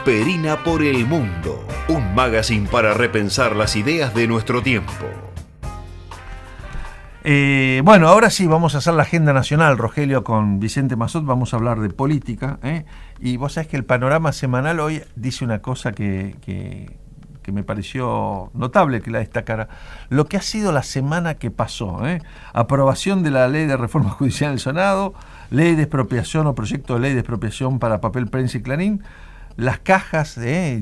Perina por el Mundo, un magazine para repensar las ideas de nuestro tiempo. Bueno, ahora sí vamos a hacer la agenda nacional, Rogelio, con Vicente Massot, vamos a hablar de política, y vos sabés que el panorama semanal hoy dice una cosa que me pareció notable que la destacara, lo que ha sido la semana que pasó, aprobación de la ley de reforma judicial del Senado, ley de expropiación o proyecto de ley de expropiación para papel, prensa y Clarín, las cajas,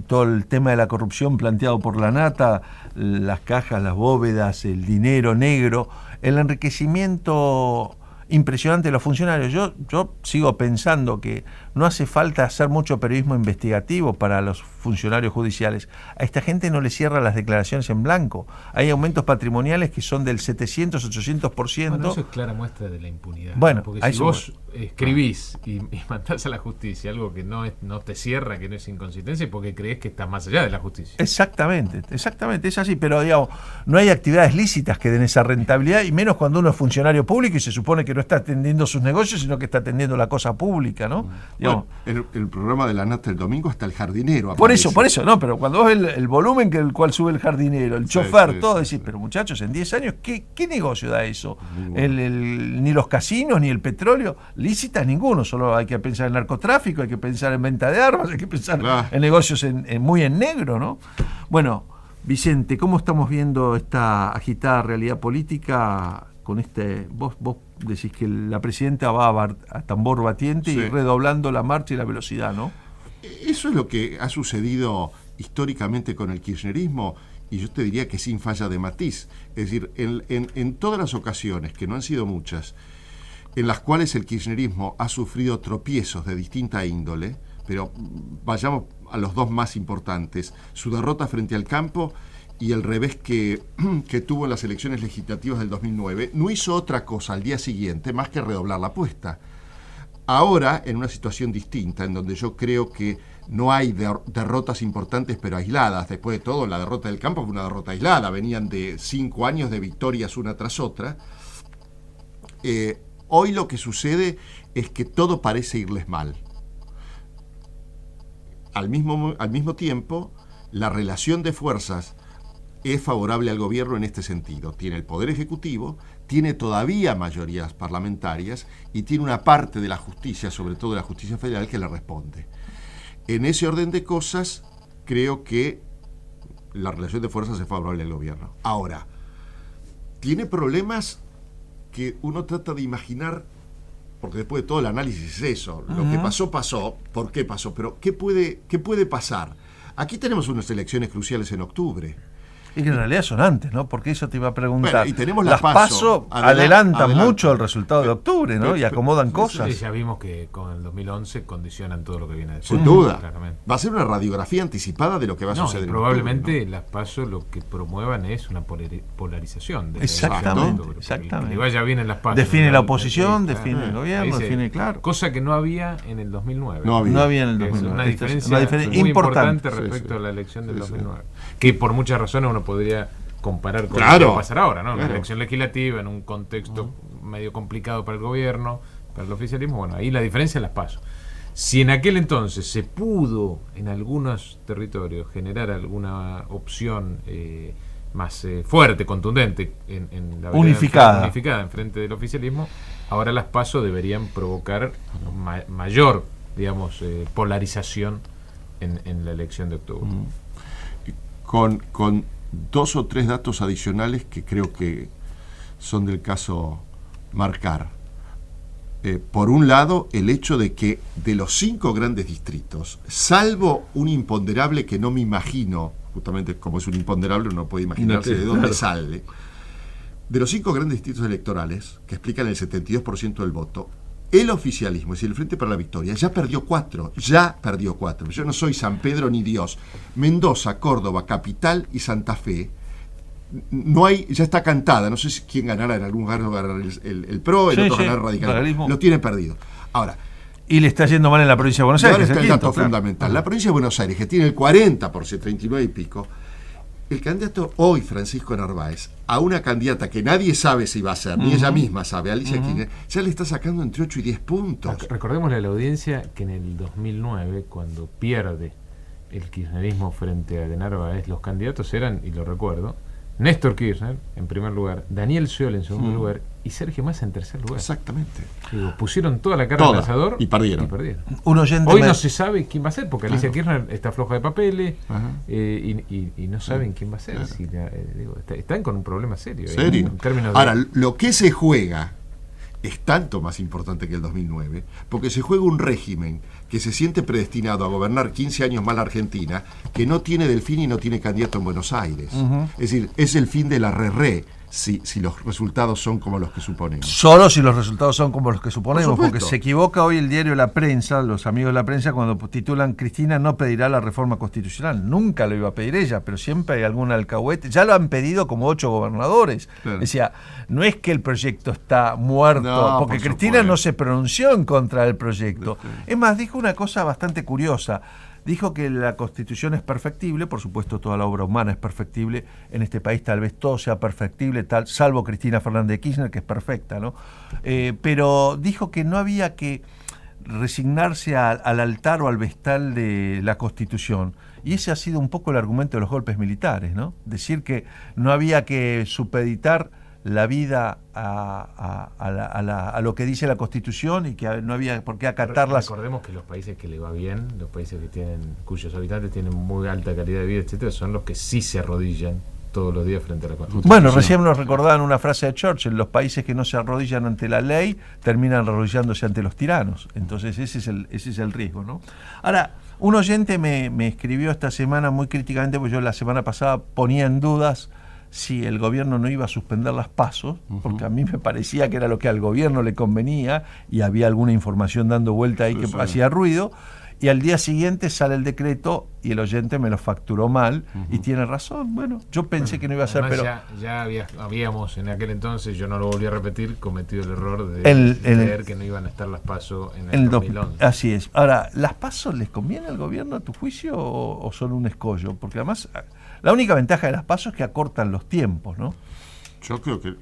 todo el tema de la corrupción planteado por la Nata, las cajas, las bóvedas, el dinero negro, el enriquecimiento impresionante de los funcionarios. Yo sigo pensando que no hace falta hacer mucho periodismo investigativo para los funcionarios judiciales. A esta gente no le cierra las declaraciones en blanco. Hay aumentos patrimoniales que son del 700, 800%. Bueno, eso es clara muestra de la impunidad. Bueno, ¿no? Porque si vos escribís y mandás a la justicia algo que no te cierra, que no es inconsistencia, porque creés que está más allá de la justicia. Exactamente, es así, pero digamos, no hay actividades lícitas que den esa rentabilidad, y menos cuando uno es funcionario público y se supone que no está atendiendo sus negocios, sino que está atendiendo la cosa pública, ¿no? Bueno, el programa de la Nata el domingo hasta el jardinero aparece. Por eso, no, pero cuando ves el volumen que el cual sube el jardinero, el chofer, todo, decís, pero muchachos, en 10 años, ¿qué negocio da eso? Ni los casinos, ni el petróleo, lícitas ninguno, solo hay que pensar en narcotráfico, hay que pensar en venta de armas, hay que pensar en negocios muy en negro, ¿no? Bueno, Vicente, ¿cómo estamos viendo esta agitada realidad política con vos decís que la presidenta va a tambor batiente y redoblando la marcha y la velocidad, ¿no? Eso es lo que ha sucedido históricamente con el kirchnerismo, y yo te diría que sin falla de matiz. Es decir, en todas las ocasiones, que no han sido muchas, en las cuales el kirchnerismo ha sufrido tropiezos de distinta índole, pero vayamos a los dos más importantes: su derrota frente al campo y el revés que tuvo en las elecciones legislativas del 2009, no hizo otra cosa al día siguiente más que redoblar la apuesta. Ahora, en una situación distinta, en donde yo creo que no hay derrotas importantes pero aisladas. Después de todo, la derrota del campo fue una derrota aislada, venían de 5 años de victorias una tras otra. Hoy lo que sucede es que todo parece irles mal. Al mismo tiempo, la relación de fuerzas es favorable al gobierno en este sentido. Tiene el Poder Ejecutivo, tiene todavía mayorías parlamentarias y tiene una parte de la justicia, sobre todo de la justicia federal, que le responde. En ese orden de cosas, creo que la relación de fuerzas es favorable al gobierno. Ahora, tiene problemas que uno trata de imaginar, porque después de todo el análisis es eso. Lo que pasó, pasó. ¿Por qué pasó? Pero ¿qué puede pasar? Aquí tenemos unas elecciones cruciales en octubre. Y que en realidad son antes, ¿no? Porque eso te iba a preguntar. Bueno, y tenemos las PASO adelantan mucho el resultado de octubre, ¿no? Y acomodan cosas. Sí, ya vimos que con el 2011 condicionan todo lo que viene después. Sin duda. Claramente. Va a ser una radiografía anticipada de lo que va a suceder. Probablemente en octubre, ¿no? Las PASO lo que promuevan es una polarización. Exactamente. Que vaya bien en las PASO. Define la oposición, define el gobierno, define claro. Cosa que no había en el 2009. No había en el 2009. Es una diferencia muy importante respecto a la elección del 2009. Que por muchas razones uno podría comparar con lo que va a pasar ahora, ¿no? Una elección legislativa en un contexto medio complicado para el gobierno, para el oficialismo. Bueno, ahí la diferencia las PASO. Si en aquel entonces se pudo en algunos territorios generar alguna opción más fuerte, contundente, en la unificada en frente del oficialismo, ahora las PASO deberían provocar mayor, digamos, polarización en la elección de octubre. Con 2 o 3 datos adicionales que creo que son del caso marcar. Por un lado, el hecho de que de los 5 grandes distritos, salvo un imponderable que no me imagino, justamente como es un imponderable, uno puede imaginarse de dónde sale, de los 5 grandes distritos electorales, que explican el 72% del voto, el oficialismo, es decir, el Frente para la Victoria, ya perdió 4. Yo no soy San Pedro ni Dios. Mendoza, Córdoba, Capital y Santa Fe, no hay, ya está cantada. No sé si quién ganará, en algún lugar ganará el PRO, el otro ganará el radicalismo. Lo tiene perdido. Ahora, y le está yendo mal en la provincia de Buenos Aires. Ahora está el dato fundamental. La provincia de Buenos Aires, que tiene el 40%, 39 y pico, el candidato hoy, Francisco Narváez, a una candidata que nadie sabe si va a ser, ni ella misma sabe, Alicia Kirchner, ya le está sacando entre 8 y 10 puntos. Recordémosle a la audiencia que en el 2009, cuando pierde el kirchnerismo frente a De Narváez, los candidatos eran, y lo recuerdo, Néstor Kirchner en primer lugar, Daniel Scioli en segundo lugar y Sergio Massa en tercer lugar. Exactamente. Digo, pusieron toda la carne al asador y perdieron. Un oyente hoy no se sabe quién va a ser, porque Alicia Kirchner está floja de papeles y no saben quién va a ser. Si están con un problema serio. En términos de... Ahora, lo que se juega es tanto más importante que el 2009, porque se juega un régimen que se siente predestinado a gobernar 15 años más la Argentina, que no tiene delfín y no tiene candidato en Buenos Aires. Es decir, es el fin de la re-re, si los resultados son como los que suponemos. Solo si los resultados son como los que suponemos, porque se equivoca hoy el diario La Prensa, los amigos de La Prensa, cuando titulan Cristina no pedirá la reforma constitucional. Nunca lo iba a pedir ella, pero siempre hay algún alcahuete. Ya lo han pedido como 8 gobernadores. Claro. Decía, no es que el proyecto está muerto, porque Cristina no se pronunció en contra del proyecto. Es más, dijo una cosa bastante curiosa. Dijo que la Constitución es perfectible, por supuesto toda la obra humana es perfectible, en este país tal vez todo sea perfectible, salvo Cristina Fernández de Kirchner, que es perfecta, ¿no? Pero dijo que no había que resignarse al altar o al vestal de la Constitución. Y ese ha sido un poco el argumento de los golpes militares, ¿no? Decir que no había que supeditar la vida a lo que dice la Constitución y que no había por qué acatarlas. Recordemos que los países que le va bien, los países cuyos habitantes tienen muy alta calidad de vida, etcétera, son los que sí se arrodillan todos los días frente a la Constitución. Bueno, recién nos recordaban una frase de Churchill: los países que no se arrodillan ante la ley terminan arrodillándose ante los tiranos. Entonces ese es el riesgo, ¿no? Ahora, un oyente me escribió esta semana muy críticamente, porque yo la semana pasada ponía en dudas si el gobierno no iba a suspender las PASO, porque a mí me parecía que era lo que al gobierno le convenía y había alguna información dando vuelta ahí que hacía ruido, y al día siguiente sale el decreto y el oyente me lo facturó mal y tiene razón. Bueno, yo pensé que no iba a ser, pero... Ya habíamos en aquel entonces, yo no lo volví a repetir, cometido el error de creer que no iban a estar las PASO en el 2011. Así es. Ahora, ¿las PASO les conviene al gobierno a tu juicio o son un escollo? Porque además... La única ventaja de las PASO es que acortan los tiempos, ¿no? Yo creo que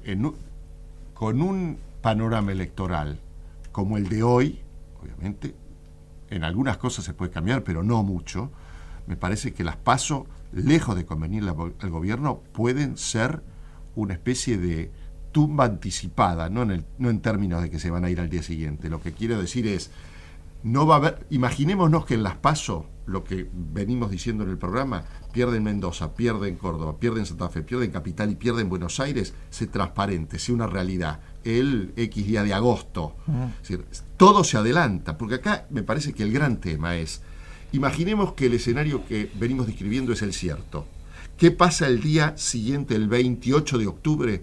con un panorama electoral como el de hoy, obviamente, en algunas cosas se puede cambiar, pero no mucho. Me parece que las PASO, lejos de convenirle al gobierno, pueden ser una especie de tumba anticipada, no en términos de que se van a ir al día siguiente. Lo que quiero decir es, no va a haber, imaginémonos que en las PASO, lo que venimos diciendo en el programa, pierde en Mendoza, pierde en Córdoba, pierde en Santa Fe, pierde en Capital y pierde en Buenos Aires, sea transparente, sea una realidad, el X día de agosto. Es decir, todo se adelanta, porque acá me parece que el gran tema es, imaginemos que el escenario que venimos describiendo es el cierto. ¿Qué pasa el día siguiente, el 28 de octubre,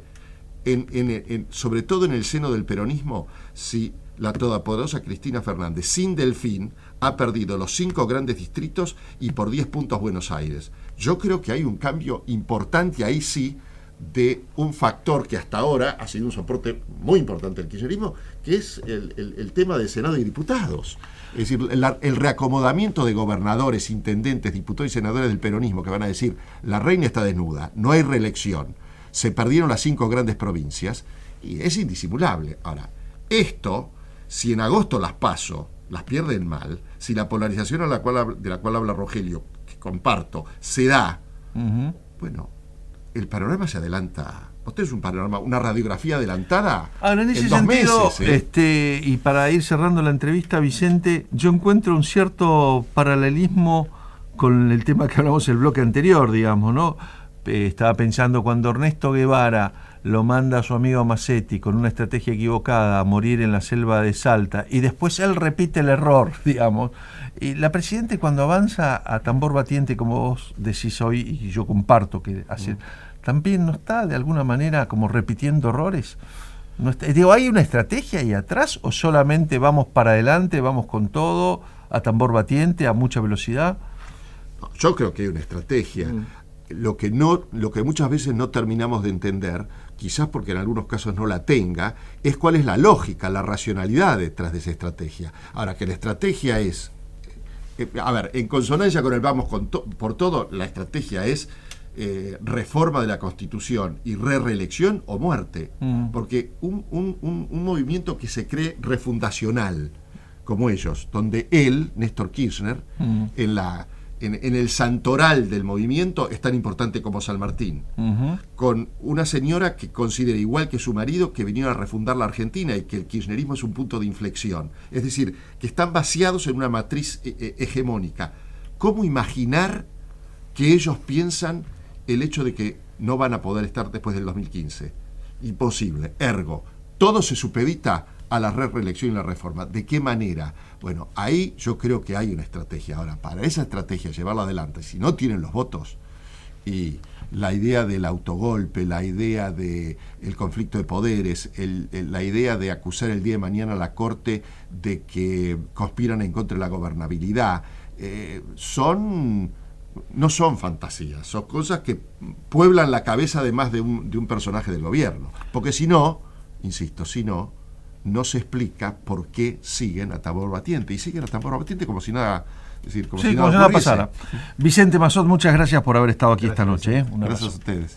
sobre todo en el seno del peronismo, si la todopoderosa Cristina Fernández, sin Delfín, ha perdido los 5 grandes distritos y por 10 puntos Buenos Aires? Yo creo que hay un cambio importante ahí sí, de un factor que hasta ahora ha sido un soporte muy importante del kirchnerismo, que es el tema del Senado y diputados. Es decir, el reacomodamiento de gobernadores, intendentes, diputados y senadores del peronismo que van a decir, la reina está desnuda, no hay reelección, se perdieron las 5 grandes provincias, y es indisimulable. Ahora, esto, si en agosto las PASO las pierden mal, si la polarización de la cual habla Rogelio, que comparto, se da, bueno, el panorama se adelanta. Usted es un panorama, una radiografía adelantada en ese 2 meses. Y para ir cerrando la entrevista, Vicente, yo encuentro un cierto paralelismo con el tema que hablamos en el bloque anterior, digamos, ¿no? Estaba pensando cuando Ernesto Guevara lo manda a su amigo Massetti con una estrategia equivocada a morir en la selva de Salta y después él repite el error, digamos. Y la Presidente, cuando avanza a tambor batiente, como vos decís hoy, y yo comparto que hace, también no está de alguna manera como repitiendo errores. No está, digo, ¿hay una estrategia ahí atrás o solamente vamos para adelante, vamos con todo, a tambor batiente, a mucha velocidad? Yo creo que hay una estrategia. Lo que muchas veces no terminamos de entender, quizás porque en algunos casos no la tenga, es cuál es la lógica, la racionalidad detrás de esa estrategia. Ahora, que la estrategia es, en consonancia con el vamos por todo, la estrategia es reforma de la Constitución y reelección o muerte. Porque un movimiento que se cree refundacional, como ellos, donde él, Néstor Kirchner, en el santoral del movimiento es tan importante como San Martín, con una señora que considera, igual que su marido, que vinieron a refundar la Argentina y que el kirchnerismo es un punto de inflexión. Es decir, que están vaciados en una matriz hegemónica. ¿Cómo imaginar que ellos piensan el hecho de que no van a poder estar después del 2015? Imposible. Ergo, todo se supedita a la reelección y la reforma. ¿De qué manera? Bueno, ahí yo creo que hay una estrategia. Ahora, para esa estrategia, llevarla adelante, si no tienen los votos, y la idea del autogolpe, la idea del conflicto de poderes, la idea de acusar el día de mañana a la Corte de que conspiran en contra de la gobernabilidad, no son fantasías, son cosas que pueblan la cabeza de más de un personaje del gobierno. Porque si no, insisto, no se explica por qué siguen a tambor batiente. Y siguen a tambor batiente como si nada, es decir, como si nada pasara. Vicente Massot, muchas gracias por haber estado aquí esta noche. Gracias a ustedes.